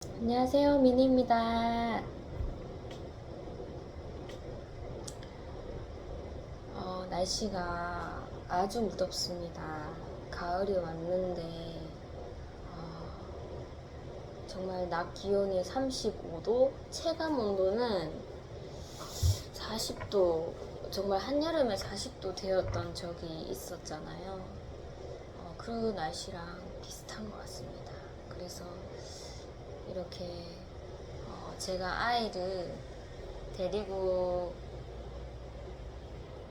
안녕하세요, 미니입니다. 날씨가 아주 무덥습니다. 가을이 왔는데 정말 낮 기온이 35도, 체감 온도는 40도, 정말 한여름에 40도 되었던 적이 있었잖아요. 그 날씨랑 비슷한 것 같습니다. 그래서 이렇게 제가 아이를 데리고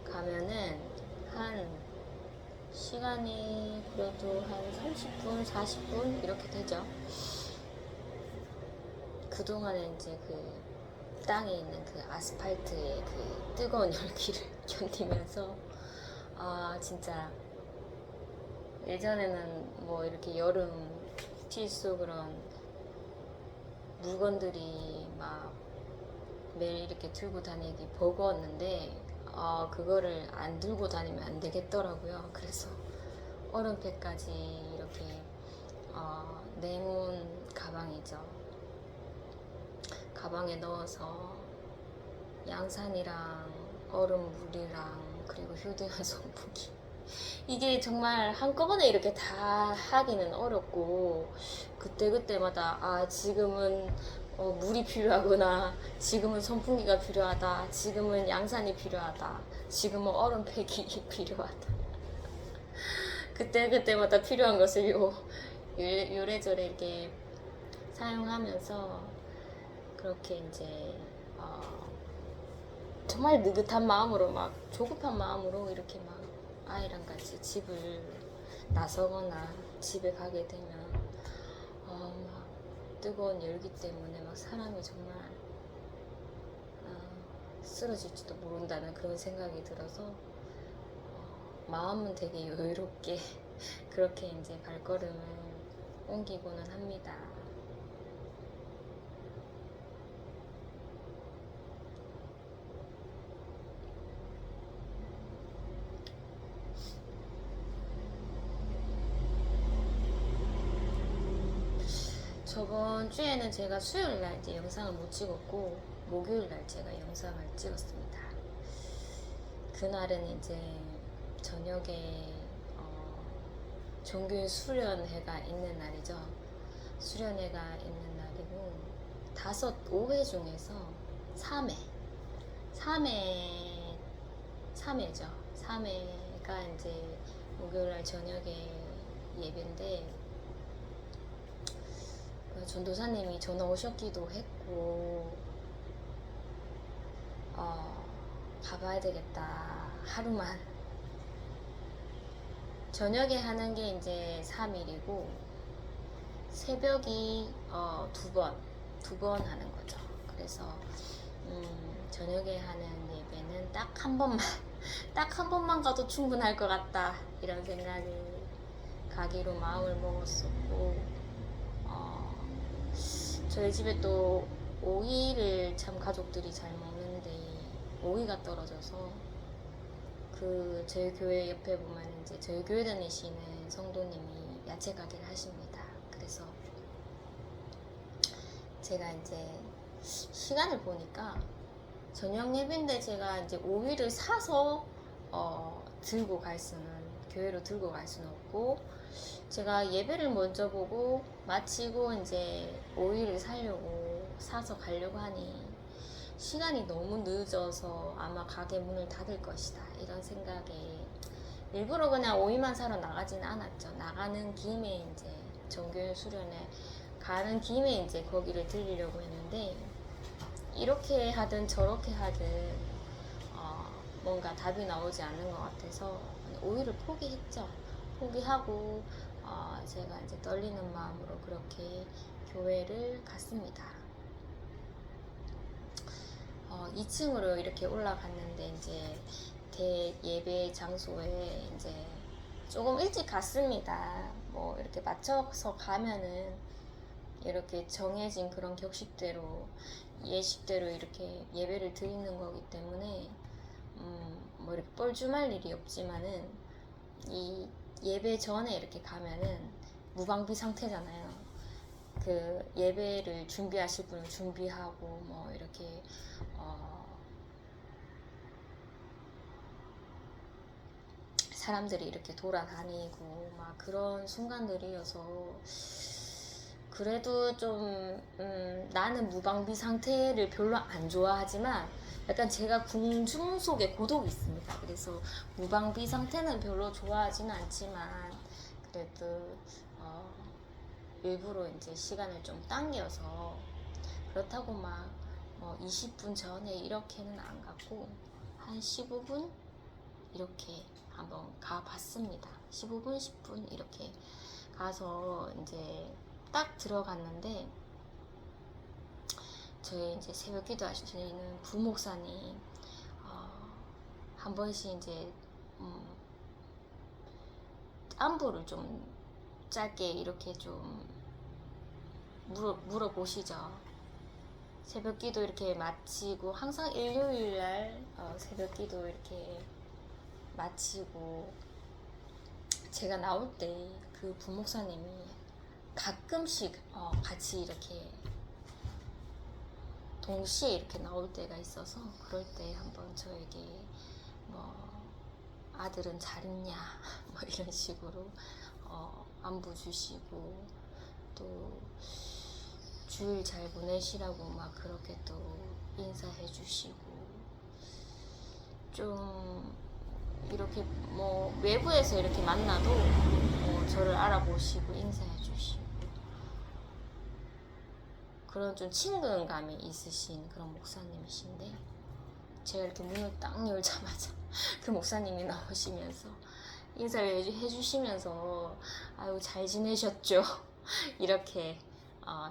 가면은 한 시간이 그래도 한 30분, 40분 이렇게 되죠. 그동안에 이제 그 땅에 있는 그 아스팔트의 그 뜨거운 열기를 견디면서 진짜 예전에는 뭐 이렇게 여름 필수 그런 물건들이 막 매일 이렇게 들고 다니기 버거웠는데 그거를 안 들고 다니면 안 되겠더라고요. 그래서 얼음팩까지 이렇게 냉온 가방이죠. 가방에 넣어서 양산이랑 얼음물이랑 그리고 휴대용 선풍기 이게 정말 한꺼번에 이렇게 다 하기는 어렵고 그때그때마다 지금은 물이 필요하구나, 지금은 선풍기가 필요하다, 지금은 양산이 필요하다, 지금은 얼음팩이 필요하다. 그때그때마다 필요한 것을 요래저래 이렇게 사용하면서 그렇게 이제 정말 느긋한 마음으로 막 조급한 마음으로 이렇게 막 아이랑 같이 집을 나서거나 집에 가게 되면 막 뜨거운 열기 때문에 막 사람이 정말 쓰러질지도 모른다는 그런 생각이 들어서 마음은 되게 여유롭게 그렇게 이제 발걸음을 옮기고는 합니다. 저번 주에는 제가 수요일 날 이제 영상을 못 찍었고 목요일 날 제가 영상을 찍었습니다. 그날은 이제 저녁에 종교 수련회가 있는 날이죠. 수련회가 있는 날이고 5-5회 중에서 3회 3회 3회죠. 3회가 이제 목요일날 저녁에 예배인데 전도사님이 전화 오셨기도 했고 가봐야 되겠다. 하루만 저녁에 하는 게 이제 3일이고 새벽이 두 번 하는 거죠. 그래서 저녁에 하는 예배는 딱 한 번만 딱 한 번만 가도 충분할 것 같다 이런 생각이 가기로 마음을 먹었었고 저희 집에 또 오이를 참 가족들이 잘 먹는데 오이가 떨어져서 저희 교회 옆에 보면 이제 저희 교회 다니시는 성도님이 야채 가게를 하십니다. 그래서 제가 이제 시간을 보니까 저녁 예배인데 제가 이제 오이를 사서 들고 갈 수는 교회로 들고 갈 수는 없고 제가 예배를 먼저 보고 마치고 이제 오이를 사려고 사서 가려고 하니 시간이 너무 늦어서 아마 가게 문을 닫을 것이다 이런 생각에 일부러 그냥 오이만 사러 나가지는 않았죠. 나가는 김에 이제 정교회 수련회 가는 김에 이제 거기를 들리려고 했는데 이렇게 하든 저렇게 하든 뭔가 답이 나오지 않는 것 같아서 오이를 포기했죠. 포기하고 제가 이제 떨리는 마음으로 그렇게 교회를 갔습니다. 2층으로 이렇게 올라갔는데 이제 대예배 장소에 이제 조금 일찍 갔습니다. 뭐 이렇게 맞춰서 가면은 이렇게 정해진 그런 격식대로 예식대로 이렇게 예배를 드리는 거기 때문에 뭐 이렇게 뻘쭘할 일이 없지만은 이 예배 전에 이렇게 가면은 무방비 상태잖아요. 그 예배를 준비하실 분은 준비하고 뭐 이렇게 사람들이 이렇게 돌아다니고 막 그런 순간들이어서 그래도 좀 나는 무방비 상태를 별로 안 좋아하지만 약간 제가 궁중 속에 고독이 있습니다. 그래서 무방비 상태는 별로 좋아하지는 않지만 그래도 일부러 이제 시간을 좀 당겨서 그렇다고 막 20분 전에 이렇게는 안 가고 한 15분 이렇게 한번 가봤습니다. 15분, 10분 이렇게 가서 이제 딱 들어갔는데 저희 이제 새벽 기도 하시는 부목사님 한 번씩 이제 안부를 좀 짧게 이렇게 좀 물어보시죠. 새벽 기도 이렇게 마치고 항상 일요일날 새벽 기도 이렇게 마치고 제가 나올 때 그 부목사님이 가끔씩 같이 이렇게 동시에 이렇게 나올 때가 있어서 그럴 때 한번 저에게 뭐 아들은 잘 있냐 뭐 이런 식으로 안부 주시고 또 주일 잘 보내시라고 막 그렇게 또 인사해 주시고 좀 이렇게 뭐 외부에서 이렇게 만나도 저를 알아보시고 인사해 주시고 그런 좀 친근감이 있으신 그런 목사님이신데 제가 이렇게 문을 딱 열자마자 그 목사님이 나오시면서 인사를 해주시면서 아유 잘 지내셨죠? 이렇게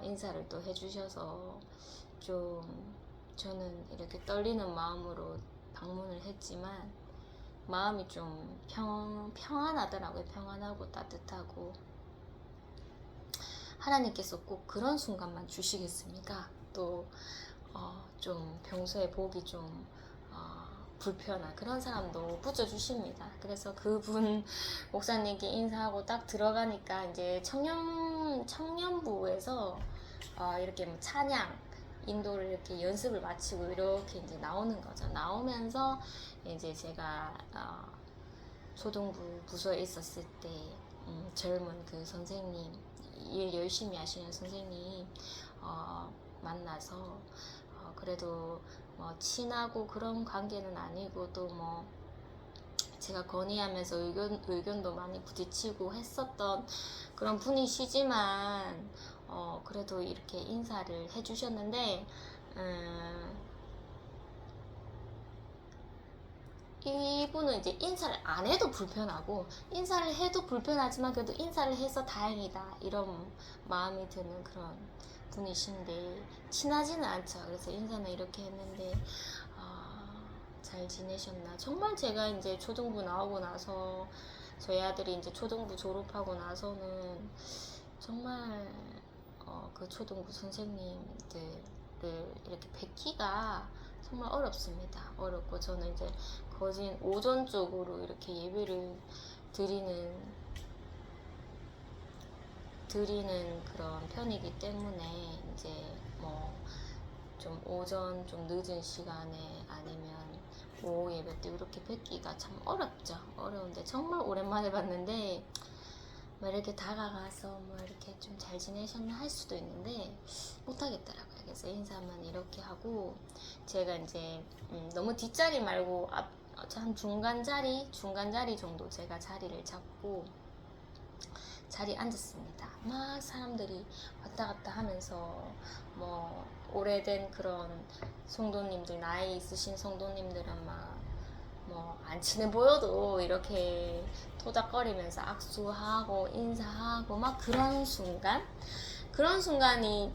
인사를 또 해주셔서 좀 저는 이렇게 떨리는 마음으로 방문을 했지만 마음이 좀 평안하더라고요. 평안하고 따뜻하고 하나님께서 꼭 그런 순간만 주시겠습니까? 또 좀 평소에 보기 좀 불편한 그런 사람도 붙여주십니다. 그래서 그분 목사님께 인사하고 딱 들어가니까 이제 청년부에서 이렇게 뭐 찬양 인도를 이렇게 연습을 마치고 이렇게 이제 나오는 거죠. 나오면서 이제 제가 초등부 부서에 있었을 때 젊은 그 선생님 일 열심히 하시는 선생님 만나서 그래도 뭐 친하고 그런 관계는 아니고 또 뭐 제가 건의하면서 의견도 많이 부딪히고 했었던 그런 분이시지만 그래도 이렇게 인사를 해주셨는데 이분은 이제 인사를 안 해도 불편하고 인사를 해도 불편하지만 그래도 인사를 해서 다행이다 이런 마음이 드는 그런 분이신데 친하지는 않죠. 그래서 인사는 이렇게 했는데 잘 지내셨나. 정말 제가 이제 초등부 나오고 나서 저희 아들이 이제 초등부 졸업하고 나서는 정말 그 초등부 선생님들을 이렇게 뵙기가 정말 어렵습니다. 어렵고 저는 이제 거진 오전 쪽으로 이렇게 예배를 드리는 그런 편이기 때문에 이제 뭐 좀 오전 좀 늦은 시간에 아니면 오후 예배 때 이렇게 뵙기가 참 어렵죠. 어려운데 정말 오랜만에 봤는데 뭐 이렇게 다가가서 뭐 이렇게 좀 잘 지내셨나 할 수도 있는데 못하겠더라고요. 그래서 인사만 이렇게 하고 제가 이제 너무 뒷자리 말고 한 중간 자리 정도 제가 자리를 잡고 자리에 앉았습니다. 막 사람들이 왔다 갔다 하면서 뭐 오래된 그런 성도님들 나이 있으신 성도님들은 막 뭐 안 친해 보여도 이렇게 토닥거리면서 악수하고 인사하고 막 그런 순간이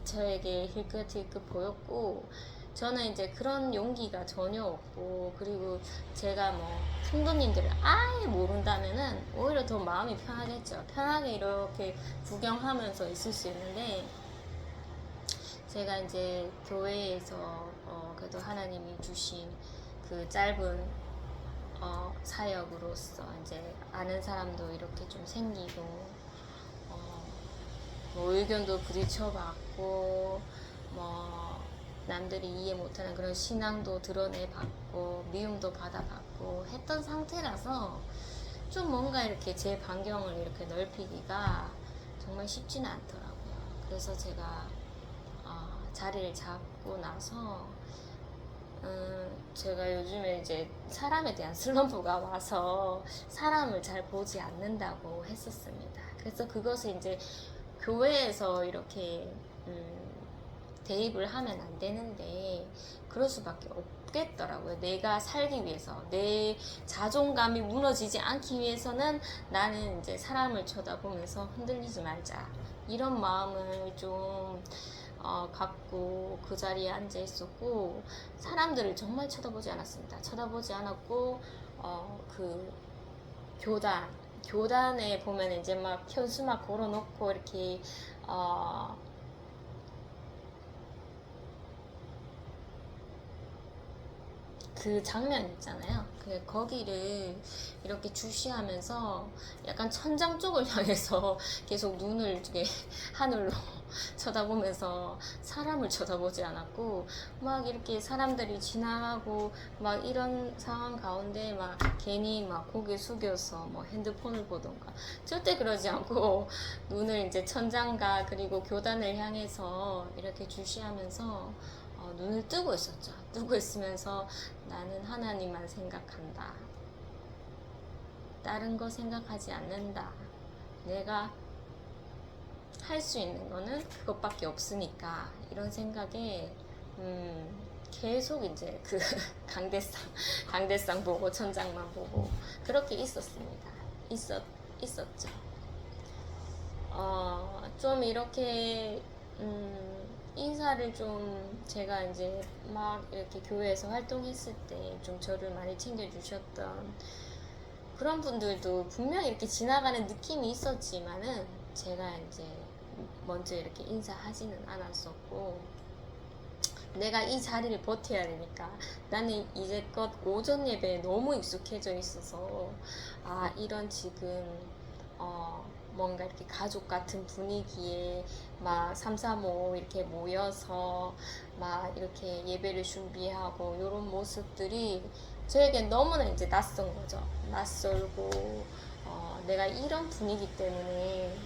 저에게 힐끗힐끗 보였고 저는 이제 그런 용기가 전혀 없고 그리고 제가 뭐 성도님들을 아예 모른다면은 오히려 더 마음이 편하겠죠. 편하게 이렇게 구경하면서 있을 수 있는데 제가 이제 교회에서 그래도 하나님이 주신 그 짧은 사역으로서 이제 아는 사람도 이렇게 좀 생기고 뭐 의견도 부딪혀봤고 뭐 남들이 이해 못하는 그런 신앙도 드러내봤고 미움도 받아봤고 했던 상태라서 좀 뭔가 이렇게 제 반경을 이렇게 넓히기가 정말 쉽지는 않더라고요. 그래서 제가 자리를 잡고 나서 제가 요즘에 이제 사람에 대한 슬럼프가 와서 사람을 잘 보지 않는다고 했었습니다. 그래서 그것을 이제 교회에서 이렇게 대입을 하면 안 되는데 그럴 수밖에 없겠더라고요. 내가 살기 위해서 내 자존감이 무너지지 않기 위해서는 나는 이제 사람을 쳐다보면서 흔들리지 말자 이런 마음을 좀 갖고 그 자리에 앉아 있었고 사람들을 정말 쳐다보지 않았습니다. 쳐다보지 않았고 그 교단에 보면 이제 막 현수막 걸어놓고 이렇게 그 장면 있잖아요. 거기를 이렇게 주시하면서 약간 천장 쪽을 향해서 계속 눈을 이렇게 하늘로 쳐다보면서 사람을 쳐다보지 않았고 막 이렇게 사람들이 지나가고 막 이런 상황 가운데 막 괜히 막 고개 숙여서 뭐 핸드폰을 보던가 절대 그러지 않고 눈을 이제 천장과 그리고 교단을 향해서 이렇게 주시하면서 눈을 뜨고 있었죠. 뜨고 있으면서 나는 하나님만 생각한다. 다른 거 생각하지 않는다. 내가 할 수 있는 거는 그것밖에 없으니까 이런 생각에 계속 이제 그 강대상 보고 천장만 보고 그렇게 있었습니다. 있었죠. 좀 이렇게 인사를 좀 제가 이제 막 이렇게 교회에서 활동했을 때 좀 저를 많이 챙겨주셨던 그런 분들도 분명히 이렇게 지나가는 느낌이 있었지만은 제가 이제 먼저 이렇게 인사하지는 않았었고 내가 이 자리를 버텨야 되니까 나는 이제껏 오전 예배에 너무 익숙해져 있어서 이런 지금 뭔가 이렇게 가족 같은 분위기에 막 삼삼오오 이렇게 모여서 막 이렇게 예배를 준비하고 이런 모습들이 저에게 너무나 이제 낯선 거죠. 낯설고 내가 이런 분위기 때문에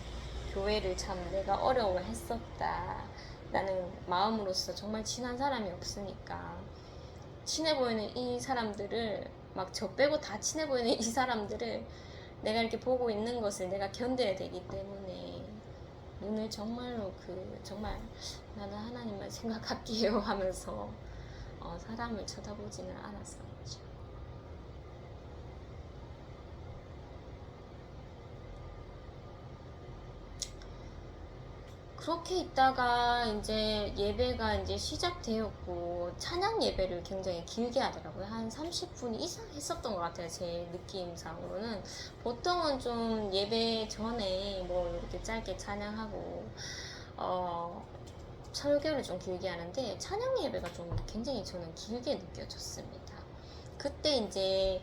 교회를 참 내가 어려워했었다. 나는 마음으로서 정말 친한 사람이 없으니까 친해 보이는 이 사람들을 막 저 빼고 다 친해 보이는 이 사람들을 내가 이렇게 보고 있는 것을 내가 견뎌야 되기 때문에 눈을 정말로 정말 나는 하나님만 생각할게요 하면서 사람을 쳐다보지는 않았었죠. 그렇게 있다가 이제 예배가 이제 시작되었고 찬양 예배를 굉장히 길게 하더라고요. 한 30분 이상 했었던 것 같아요. 제 느낌상으로는 보통은 좀 예배 전에 뭐 이렇게 짧게 찬양하고 설교를 좀 길게 하는데 찬양 예배가 좀 굉장히 저는 길게 느껴졌습니다. 그때 이제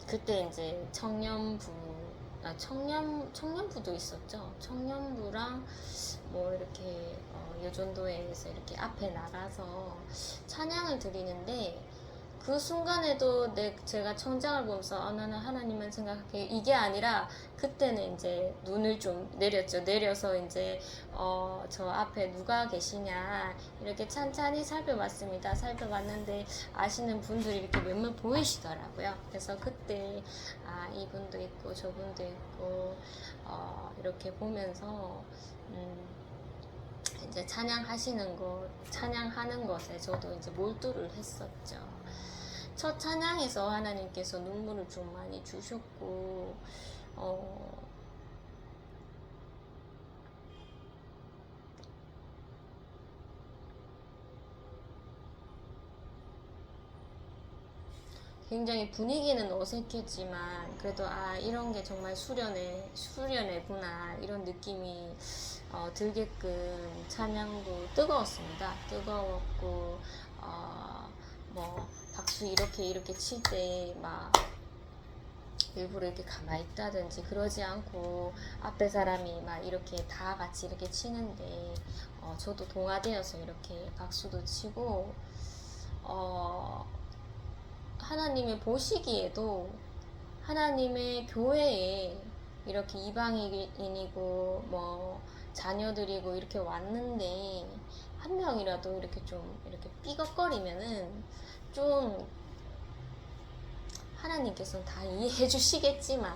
그때 이제 청년부도 있었죠. 청년부랑 뭐 이렇게 여전도에서 이렇게 앞에 나가서 찬양을 드리는데 그 순간에도 제가 천장을 보면서 나는 하나님만 생각할게 이게 아니라 그때는 이제 눈을 좀 내렸죠. 내려서 이제 저 앞에 누가 계시냐 이렇게 찬찬히 살펴봤습니다. 살펴봤는데 아시는 분들이 이렇게 몇몇 보이시더라고요. 그래서 그때 이분도 있고 저분도 있고 이렇게 보면서 이제 찬양하는 것에 저도 이제 몰두를 했었죠. 첫 찬양에서 하나님께서 눈물을 좀 많이 주셨고 굉장히 분위기는 어색했지만 그래도 이런 게 정말 수련회구나 이런 느낌이 들게끔 찬양도 뜨거웠습니다. 뜨거웠고 뭐 박수 이렇게 칠 때 막 일부러 이렇게 가만히 있다든지 그러지 않고 앞에 사람이 막 이렇게 다 같이 이렇게 치는데 저도 동화되어서 이렇게 박수도 치고 하나님이 보시기에도 하나님의 교회에 이렇게 이방인이고 뭐 자녀들이고 이렇게 왔는데 한 명이라도 이렇게 좀 이렇게 삐걱거리면은 좀 하나님께서는 다 이해해 주시겠지만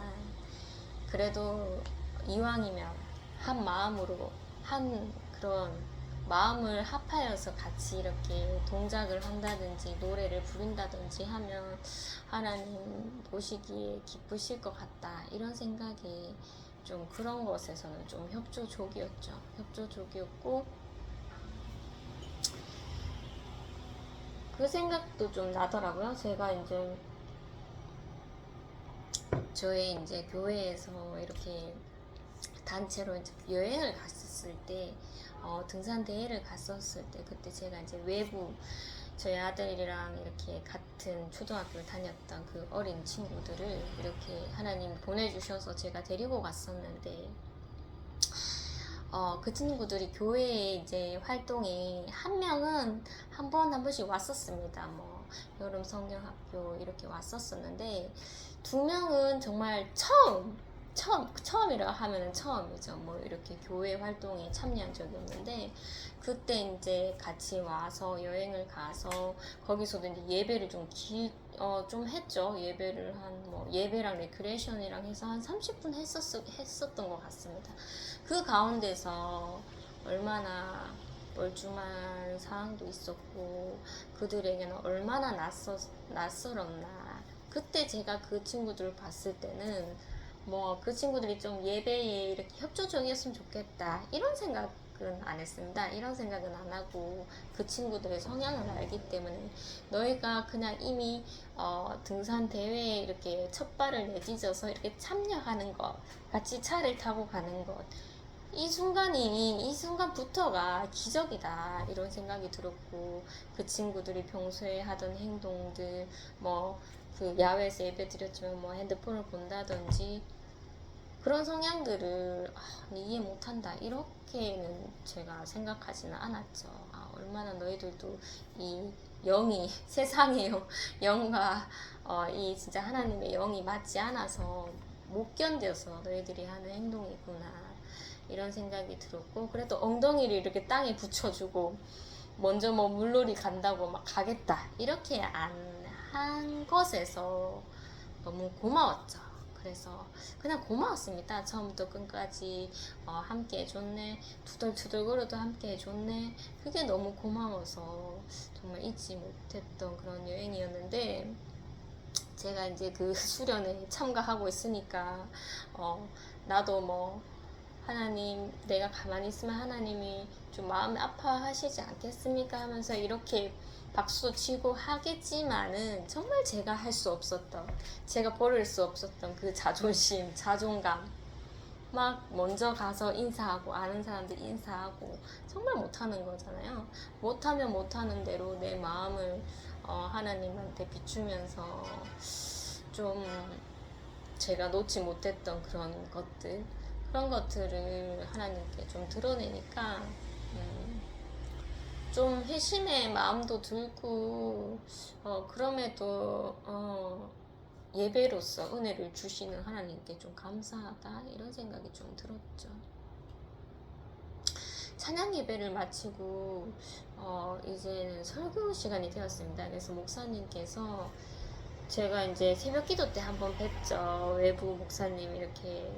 그래도 이왕이면 한 마음으로 한 그런 마음을 합하여서 같이 이렇게 동작을 한다든지 노래를 부른다든지 하면 하나님 보시기에 기쁘실 것 같다 이런 생각이 좀 그런 것에서는 좀 협조족이었죠. 협조족이었고 그 생각도 좀 나더라고요. 제가 이제 저희 이제 교회에서 이렇게 단체로 이제 여행을 갔었을 때 등산 대회를 갔었을 때 그때 제가 이제 외부 저희 아들이랑 이렇게 같은 초등학교를 다녔던 그 어린 친구들을 이렇게 하나님 보내주셔서 제가 데리고 갔었는데 그 친구들이 교회에 이제 활동에 한 명은 한 번씩 왔었습니다. 뭐 여름 성경학교 이렇게 왔었었는데 두 명은 정말 처음이라 하면은 처음이죠. 뭐 이렇게 교회 활동에 참여한 적이 없는데 그때 이제 같이 와서 여행을 가서 거기서도 이제 예배를 좀 했죠. 예배를 뭐 예배랑 레크레이션이랑 해서 한 30분 했었던 것 같습니다. 그 가운데서 얼마나 뻘쭘한 상황도 있었고 그들에게는 얼마나 낯설었나. 그때 제가 그 친구들을 봤을 때는 뭐 그 친구들이 좀 예배에 이렇게 협조적이었으면 좋겠다 이런 생각은 안 했습니다. 이런 생각은 안 하고 그 친구들의 성향을 알기 때문에 너희가 그냥 이미 등산 대회에 이렇게 첫 발을 내딛어서 이렇게 참여하는 것, 같이 차를 타고 가는 것, 이 순간부터가 기적이다 이런 생각이 들었고 그 친구들이 평소에 하던 행동들 뭐 그 야외에서 예배 드렸지만 뭐 핸드폰을 본다든지 그런 성향들을 이해 못한다 이렇게는 제가 생각하지는 않았죠. 얼마나 너희들도 이 영이 세상의 영과 이 진짜 하나님의 영이 맞지 않아서 못 견뎌서 너희들이 하는 행동이구나 이런 생각이 들었고 그래도 엉덩이를 이렇게 땅에 붙여주고 먼저 뭐 물놀이 간다고 막 가겠다 이렇게 안 한 것에서 너무 고마웠죠. 그래서 그냥 고마웠습니다. 처음부터 끝까지 함께 해줬네. 투덜투덜 걸어도 함께 해줬네. 그게 너무 고마워서 정말 잊지 못했던 그런 여행이었는데 제가 이제 그 수련회 참가하고 있으니까 나도 뭐 하나님 내가 가만히 있으면 하나님이 좀 마음 아파하시지 않겠습니까 하면서 이렇게 박수 치고 하겠지만은 정말 제가 할 수 없었던 제가 버릴 수 없었던 그 자존심 자존감 막 먼저 가서 인사하고 아는 사람들 인사하고 정말 못하는 거잖아요. 못하면 못하는 대로 내 마음을 하나님한테 비추면서 좀 제가 놓지 못했던 그런 것들을 하나님께 좀 드러내니까 좀 회심의 마음도 들고 그럼에도 예배로서 은혜를 주시는 하나님께 좀 감사하다 이런 생각이 좀 들었죠. 찬양 예배를 마치고 이제는 설교 시간이 되었습니다. 그래서 목사님께서 제가 이제 새벽 기도 때 한번 뵀죠. 외부 목사님 이렇게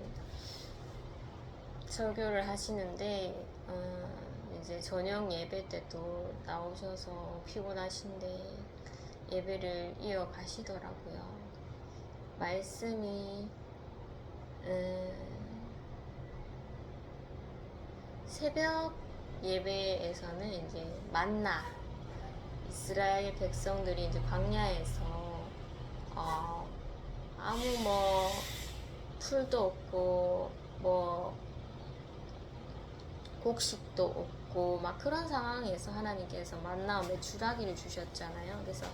설교를 하시는데 이제 저녁 예배 때도 나오셔서 피곤하신데 예배를 이어가시더라고요. 말씀이 새벽 예배에서는 이제 만나 이스라엘 백성들이 이제 광야에서 아무 뭐 풀도 없고 뭐 곡식도 없고 막 그런 상황에서 하나님께서 만나 메추라기를 주셨잖아요. 그래서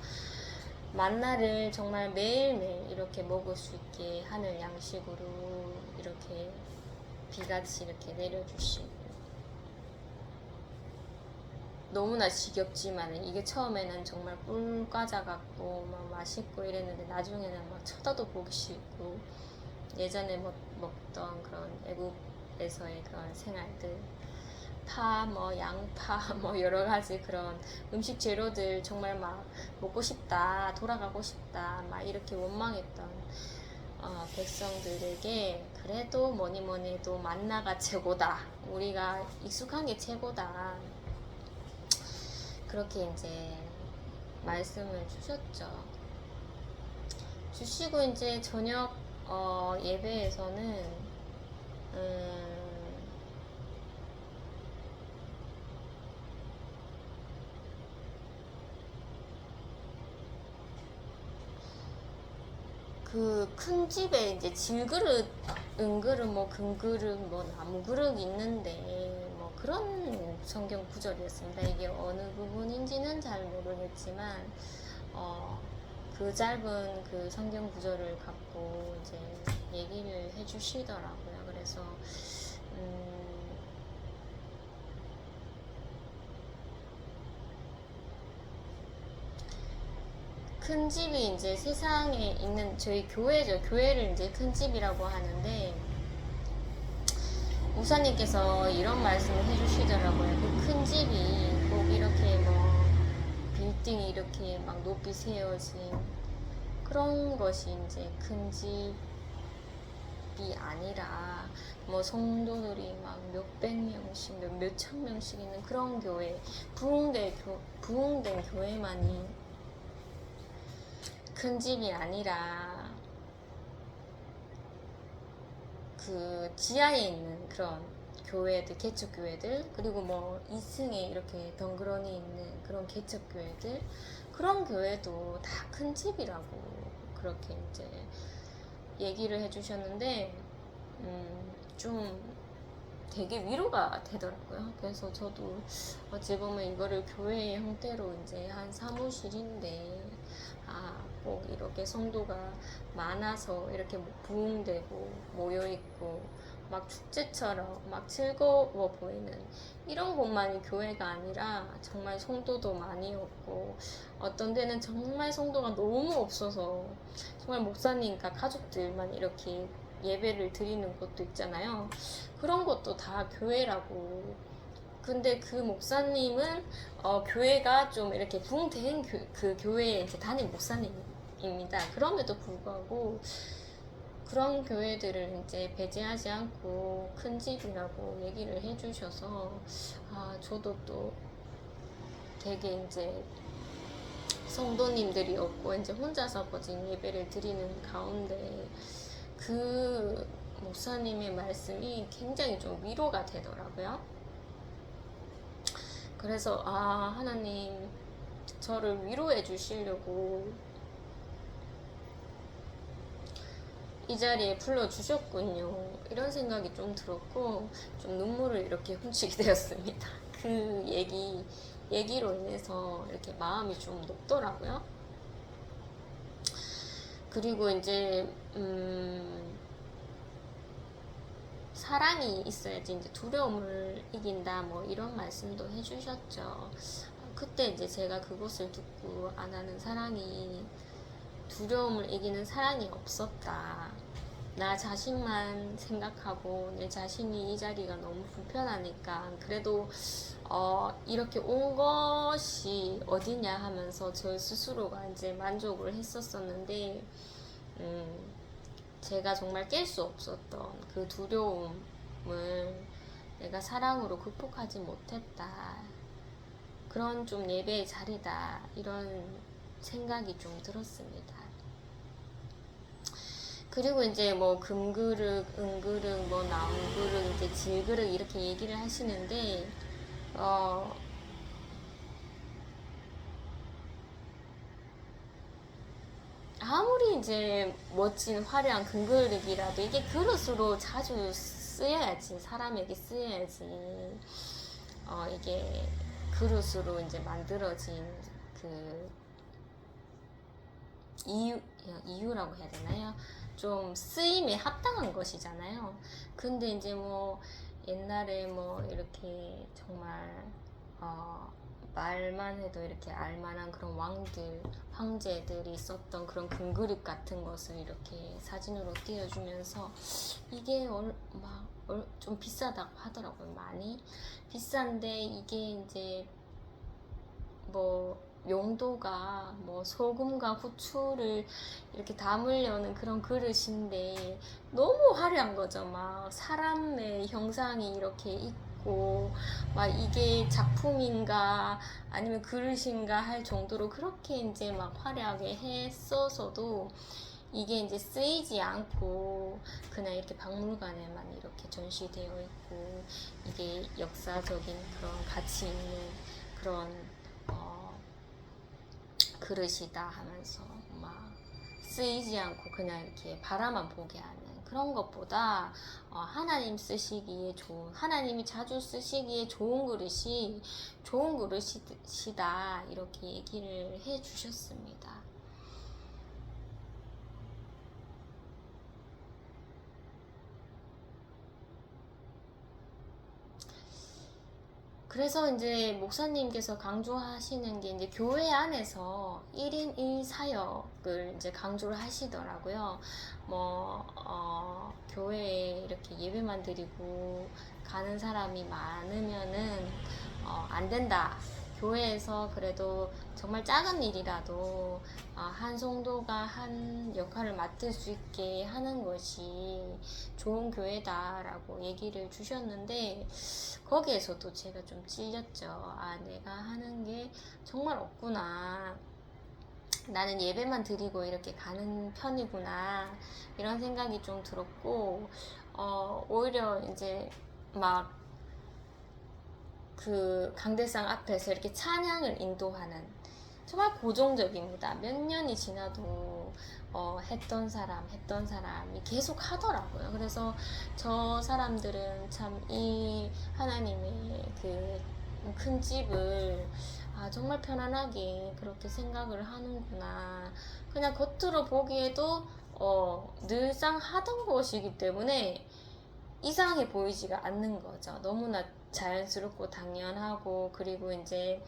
만나를 정말 매일매일 이렇게 먹을 수 있게 하늘 양식으로 이렇게 비같이 이렇게 내려주시고, 너무나 지겹지만 이게 처음에는 정말 꿀과자 같고 막 맛있고 이랬는데 나중에는 막 쳐다도 보기 싫고, 예전에 먹던 그런 애국에서의 그런 생활들, 파, 뭐 양파, 뭐 여러 가지 그런 음식 재료들 정말 막 먹고 싶다, 돌아가고 싶다, 막 이렇게 원망했던 백성들에게 그래도 뭐니 뭐니 해도 만나가 최고다, 우리가 익숙한 게 최고다, 그렇게 이제 말씀을 주시고 이제 저녁 예배에서는 그 큰 집에 이제 질그릇, 은그릇, 뭐 금그릇, 뭐 나무그릇 있는데 뭐 그런 성경 구절이었습니다. 이게 어느 부분인지는 잘 모르겠지만 그 짧은 그 성경 구절을 갖고 이제 얘기를 해주시더라고요. 그래서 큰 집이 이제 세상에 있는 저희 교회죠. 교회를 이제 큰 집이라고 하는데, 목사님께서 이런 말씀을 해주시더라고요. 그 큰 집이 꼭 이렇게 뭐 빌딩이 이렇게 막 높이 세워진 그런 것이 이제 큰 집이 아니라, 뭐 성도들이 막 몇백 명씩, 몇천 명씩 있는 그런 교회, 부흥된 교회만이 큰 집이 아니라 그 지하에 있는 그런 교회들, 개척교회들, 그리고 뭐 2층에 이렇게 덩그러니 있는 그런 개척교회들, 그런 교회도 다 큰 집이라고 그렇게 이제 얘기를 해주셨는데, 좀 되게 위로가 되더라고요. 그래서 저도 어찌 보면 이거를 교회의 형태로 이제 한 사무실인데, 꼭 이렇게 성도가 많아서 이렇게 부흥되고 모여있고 막 축제처럼 막 즐거워 보이는 이런 곳만이 교회가 아니라, 정말 성도도 많이 없고, 어떤 데는 정말 성도가 너무 없어서 정말 목사님과 가족들만 이렇게 예배를 드리는 곳도 있잖아요. 그런 것도 다 교회라고. 근데 그 목사님은 교회가 좀 이렇게 부흥된 그 교회에 이제 담임 목사님입니다. 그럼에도 불구하고 그런 교회들을 이제 배제하지 않고 큰 집이라고 얘기를 해주셔서, 저도 또 되게 이제 성도님들이 없고 이제 혼자서 거진 예배를 드리는 가운데 그 목사님의 말씀이 굉장히 좀 위로가 되더라고요. 그래서 하나님 저를 위로해 주시려고 이 자리에 불러주셨군요, 이런 생각이 좀 들었고, 좀 눈물을 이렇게 훔치게 되었습니다. 그 얘기로 인해서 이렇게 마음이 좀 높더라고요. 그리고 이제 사랑이 있어야지 이제 두려움을 이긴다, 뭐 이런 말씀도 해주셨죠. 그때 이제 제가 그것을 듣고, 나는 사랑이, 두려움을 이기는 사랑이 없었다, 나 자신만 생각하고 내 자신이 이 자리가 너무 불편하니까 그래도 이렇게 온 것이 어디냐 하면서 저 스스로가 이제 만족을 했었었는데, 제가 정말 깰 수 없었던 그 두려움을 내가 사랑으로 극복하지 못했다, 그런 좀 예배의 자리다, 이런 생각이 좀 들었습니다. 그리고 이제 뭐 금그릇, 은그릇, 뭐 나무그릇, 이제 질그릇 이렇게 얘기를 하시는데, 아무리 이제 멋진 화려한 금그릇이라도 이게 그릇으로 자주 쓰여야지, 사람에게 쓰여야지, 이게 그릇으로 이제 만들어진 그 이유라고 해야 되나요? 좀 쓰임에 합당한 것이잖아요. 근데 이제 뭐 옛날에 뭐 이렇게 정말 말만 해도 이렇게 알만한 그런 왕들, 황제들이 썼던 그런 금그릇 같은 것을 이렇게 사진으로 띄워주면서 이게 좀 비싸다고 하더라고요. 많이 비싼데 이게 이제 뭐 용도가 뭐 소금과 후추를 이렇게 담으려는 그런 그릇인데 너무 화려한 거죠. 막 사람의 형상이 이렇게 있고 막 이게 작품인가 아니면 그릇인가 할 정도로 그렇게 이제 막 화려하게 했어서도 이게 이제 쓰이지 않고 그냥 이렇게 박물관에만 이렇게 전시되어 있고 이게 역사적인 그런 가치 있는 그런 그릇이다 하면서 막 쓰이지 않고 그냥 이렇게 바라만 보게 하는 그런 것보다 하나님 쓰시기에 좋은, 하나님이 자주 쓰시기에 좋은 그릇이다 이렇게 얘기를 해 주셨습니다. 그래서 이제 목사님께서 강조하시는 게 이제 교회 안에서 1인 1사역을 이제 강조를 하시더라고요. 교회에 이렇게 예배만 드리고 가는 사람이 많으면은 안 된다. 교회에서 그래도 정말 작은 일이라도 한 성도가 한 역할을 맡을 수 있게 하는 것이 좋은 교회다라고 얘기를 주셨는데 거기에서도 제가 좀 찔렸죠. 내가 하는 게 정말 없구나. 나는 예배만 드리고 이렇게 가는 편이구나. 이런 생각이 좀 들었고, 오히려 이제 막 그 강대상 앞에서 이렇게 찬양을 인도하는 정말 고정적입니다. 몇 년이 지나도 했던 사람이 계속 하더라고요. 그래서 저 사람들은 참 이 하나님의 그 큰 집을 정말 편안하게 그렇게 생각을 하는구나. 그냥 겉으로 보기에도 늘상 하던 것이기 때문에 이상해 보이지가 않는 거죠. 너무나 자연스럽고 당연하고, 그리고 이제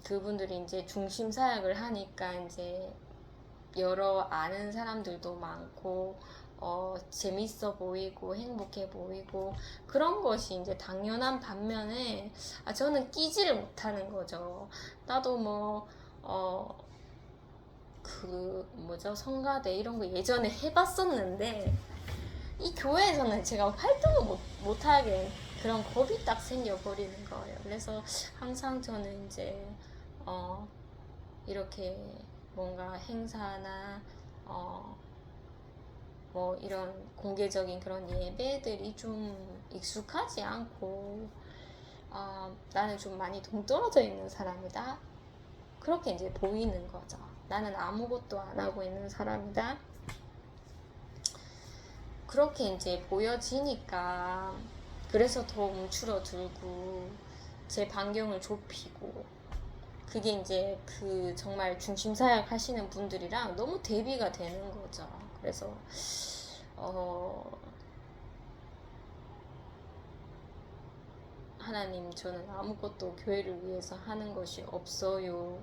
그분들이 이제 중심 사역을 하니까 이제 여러 아는 사람들도 많고 재밌어 보이고 행복해 보이고 그런 것이 이제 당연한 반면에 저는 끼지를 못하는 거죠. 나도 성가대 이런 거 예전에 해봤었는데 이 교회에서는 제가 활동을 못하게 그런 겁이 딱 생겨버리는 거예요. 그래서 항상 저는 이제 이렇게 뭔가 행사나 이런 공개적인 그런 예배들이 좀 익숙하지 않고 나는 좀 많이 동떨어져 있는 사람이다. 그렇게 이제 보이는 거죠. 나는 아무것도 안 하고 있는 사람이다. 그렇게 이제 보여지니까 그래서 더 움츠러들고 제 반경을 좁히고 그게 이제 그 정말 중심 사역 하시는 분들이랑 너무 대비가 되는 거죠. 그래서 하나님, 저는 아무것도 교회를 위해서 하는 것이 없어요.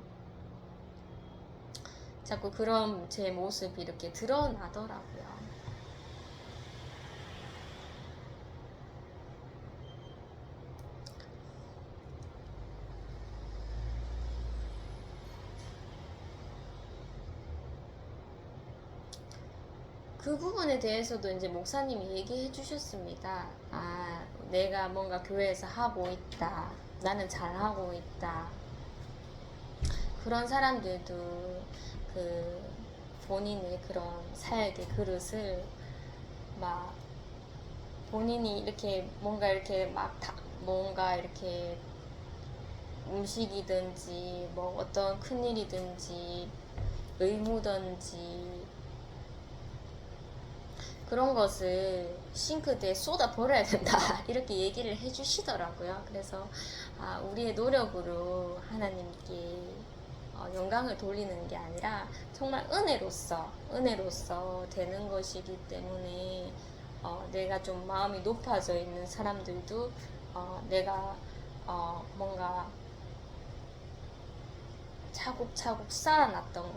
자꾸 그런 제 모습이 이렇게 드러나더라고요. 그 부분에 대해서도 이제 목사님이 얘기해 주셨습니다. 내가 뭔가 교회에서 하고 있다. 나는 잘하고 있다. 그런 사람들도 그 본인의 그런 사역의 그릇을 막 본인이 이렇게 뭔가 이렇게 음식이든지 뭐 어떤 큰일이든지 의무든지 그런 것을 싱크대에 쏟아 버려야 된다 이렇게 얘기를 해주시더라고요. 그래서 우리의 노력으로 하나님께 영광을 돌리는 게 아니라 정말 은혜로서 되는 것이기 때문에 내가 좀 마음이 높아져 있는 사람들도 내가 뭔가 차곡차곡 쌓아놨던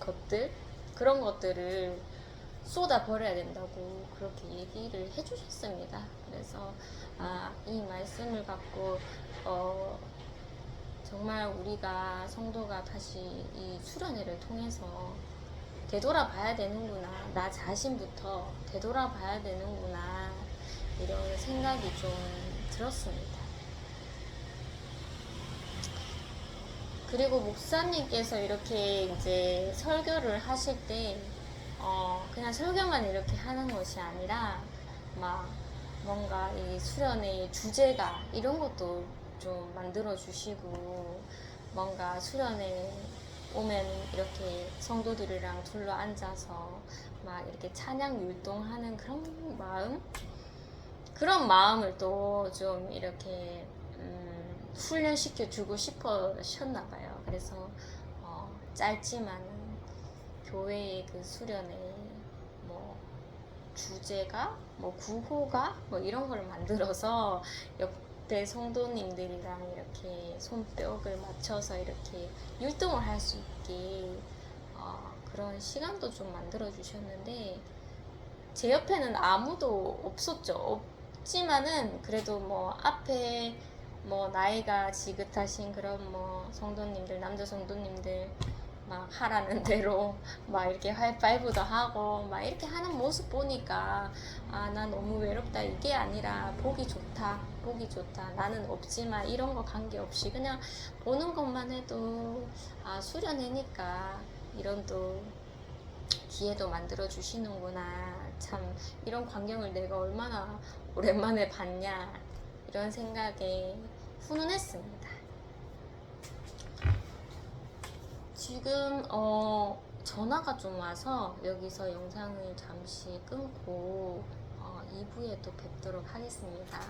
것들 그런 것들을 쏟아 버려야 된다고 그렇게 얘기를 해주셨습니다. 그래서 이 말씀을 갖고 정말 우리가 성도가 다시 이 수련회를 통해서 되돌아봐야 되는구나, 나 자신부터 되돌아봐야 되는구나, 이런 생각이 좀 들었습니다. 그리고 목사님께서 이렇게 이제 설교를 하실 때 그냥 설교만 이렇게 하는 것이 아니라 막 뭔가 이 수련의 주제가 이런 것도 좀 만들어 주시고, 뭔가 수련회 오면 이렇게 성도들이랑 둘러 앉아서 막 이렇게 찬양 율동하는 그런 마음을 또 좀 이렇게 훈련시켜 주고 싶으셨나 봐요. 그래서 짧지만 교회의 그 수련회 뭐 주제가 뭐 구호가 뭐 이런 걸 만들어서 옆에 성도님들이랑 이렇게 손뼉을 맞춰서 이렇게 율동을 할 수 있게 그런 시간도 좀 만들어 주셨는데, 제 옆에는 아무도 없었죠. 없지만은 그래도 뭐 앞에 뭐 나이가 지긋하신 그런 뭐 성도님들, 남자 성도님들 막 하라는 대로 막 이렇게 하이파이브도 하고 막 이렇게 하는 모습 보니까 나 너무 외롭다, 이게 아니라 보기 좋다. 나는 없지만 이런 거 관계없이 그냥 보는 것만 해도 수련회니까 이런 또 기회도 만들어 주시는구나, 참 이런 광경을 내가 얼마나 오랜만에 봤냐, 이런 생각에 훈훈했습니다. 지금 전화가 좀 와서 여기서 영상을 잠시 끊고 2부에 또 뵙도록 하겠습니다.